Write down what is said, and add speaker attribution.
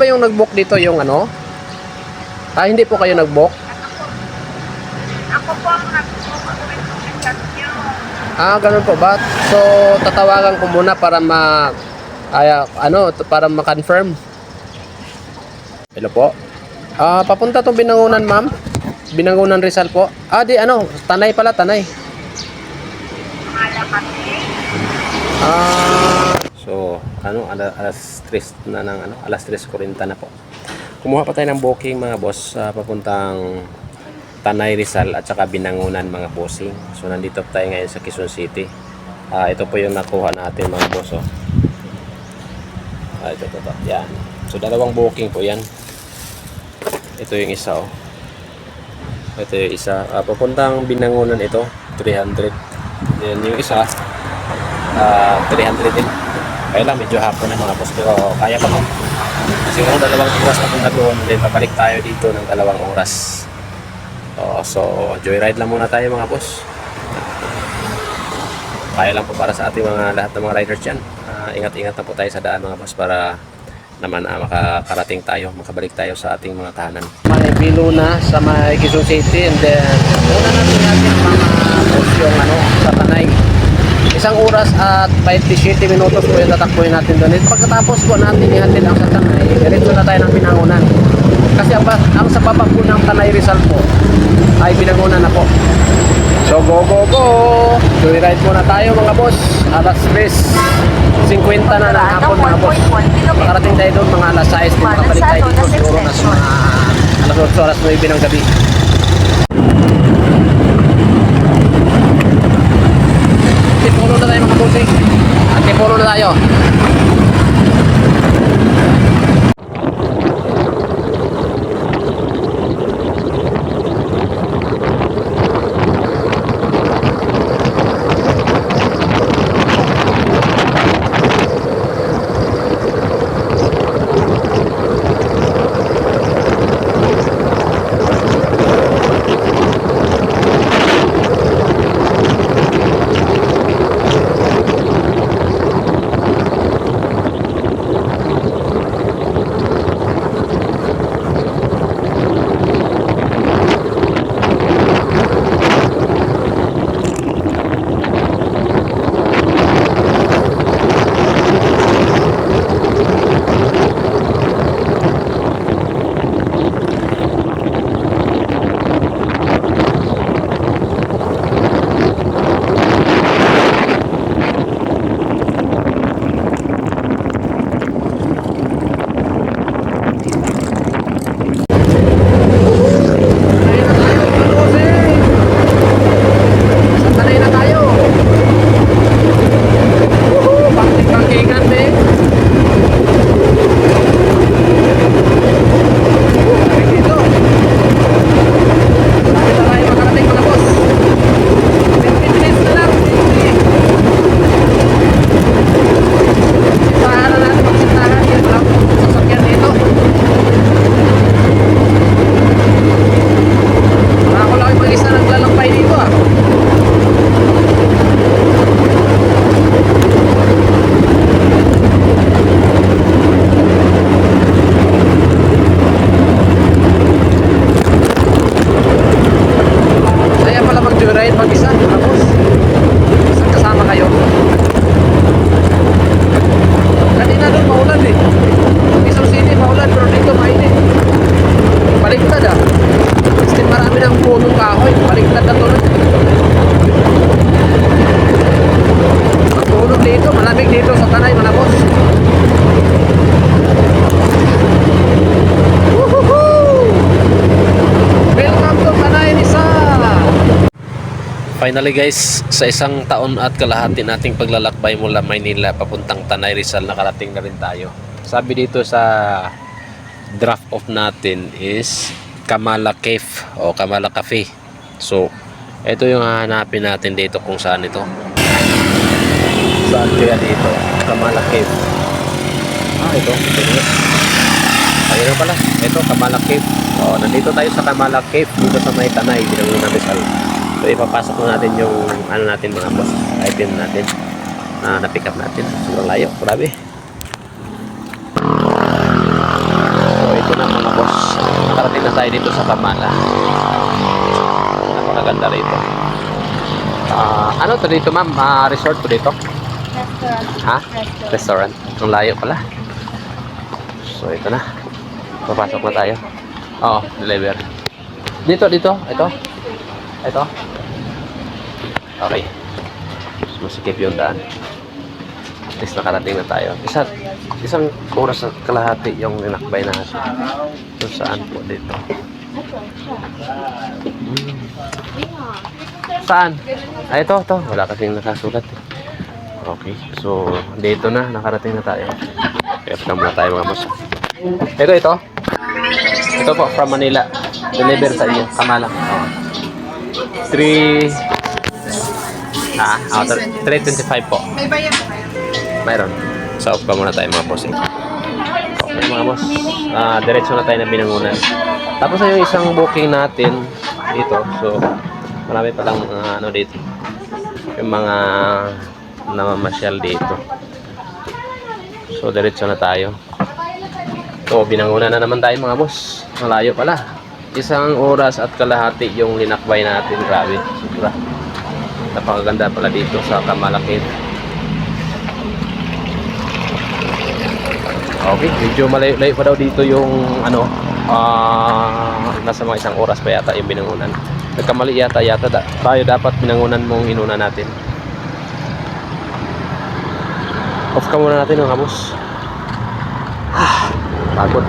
Speaker 1: Ba yung nag-book dito yung ano? Hindi po kayo nag-book?
Speaker 2: Ako po ang nag-book. Ako rin po nag-book.
Speaker 1: Ganun po ba? So, tatawagan ko muna para para ma-confirm. Hello po. Papunta tong Binangonan, ma'am. Binangonan Rizal po. Tanay pala, Tanay.
Speaker 2: Pangalan kasi.
Speaker 1: Alas 3 na alas 3:40 na po. Kumuha pa tayo ng booking mga boss papuntang Tanay Rizal at saka Binangonan mga bossing. So nandito tayo ngayon sa Quezon City. Ito po yung nakuha natin mga boss. Ito. Yan. So dalawang booking po yan. Ito yung isa Ito yung isa. Papuntang Binangonan ito, 300. Yan yung isa. 300 din. Kaya lang medyo hapon na mga boss, pero kaya pa po. Siguro 2 oras na punta doon, then papalik tayo dito ng 2 oras. So joyride lang muna tayo mga boss. Kaya lang po para sa ating lahat ng mga riders dyan. Ingat-ingat na po tayo sa daan mga boss para naman makakarating tayo, makabalik tayo sa ating mga tahanan. May bilo na sa may Quezon City, and then una natin mga boss yung sa Tanay. 1 oras at 57 minutos po yung tatakbuhin natin doon. Pagkatapos po natin ihatid ang sa Tanay, diretso na tayo ng Binangonan. Kasi ang sa baba po ng Tanay Rizal po ay Binangonan na po. So go! Joyride muna tayo mga boss. Alas 3:50 na ng hapon mga boss. Makarating tayo doon mga alas 6. Makabalik tayo dito siguro na sa alas 8 alas 9 ng gabi. Antipolo na tayo mga bossing. Antipolo na tayo. Finally guys, sa 1 taon at kalahati nating paglalakbay mula Maynila papuntang Tanay Rizal, nakarating na rin tayo. Sabi dito sa draft off natin is Kamala Cave o Kamala Cafe. So, ito yung hahanapin natin dito kung saan ito. Saan kaya dito? Kamala Cave. Ito. Ayun na pala. Ito, Kamala Cave. Nandito tayo sa Kamala Cave dito sa may Tanay, Binangonan Rizal. So ipapasok na natin yung natin mga boss, item natin na pick up natin. Sobrang layo, grabe. nakarating na tayo dito sa Kamala. Napakaganda rito. Ano to dito ma'am? Resort to dito?
Speaker 2: Restaurant.
Speaker 1: Ha? Restaurant. Ang layo pala. So ito na. Papasok na tayo. Oo, delivery. Dito. Ito. Okay. Masikip yung daan. At least nakarating na tayo. Isang oras at kalahati yung ninakbay natin. So saan po dito? Saan? Ito. Wala kasing nakasulat. Okay. So, dito na. Nakarating na tayo. Kaya pa muna tayo mga boss. Ito. Ito po, from Manila. Deliver sa inyo. Kamala. 325 po.
Speaker 2: May bayan po kayo?
Speaker 1: Mayroon. Sa off pa muna tayo mga boss. Okay mga boss. Diretso na tayo na Binangonan. Tapos na yung isang booking natin dito. So, marami palang ano dito. Yung mga namamasyal dito. So, diretso na tayo. So, Binangonan na naman tayo mga boss. Malayo pala. Isang oras at kalahati yung linakbay natin. Grabe. Sobra. Napakaganda pala dito sa Kamalakit. Okay, medyo malayo pa daw dito yung ano, nasa mga isang oras pa yata yung Binangonan. Nagkamali yata tayo dapat Binangonan mong inuna natin. Off ka muna natin mga boss. Pagod.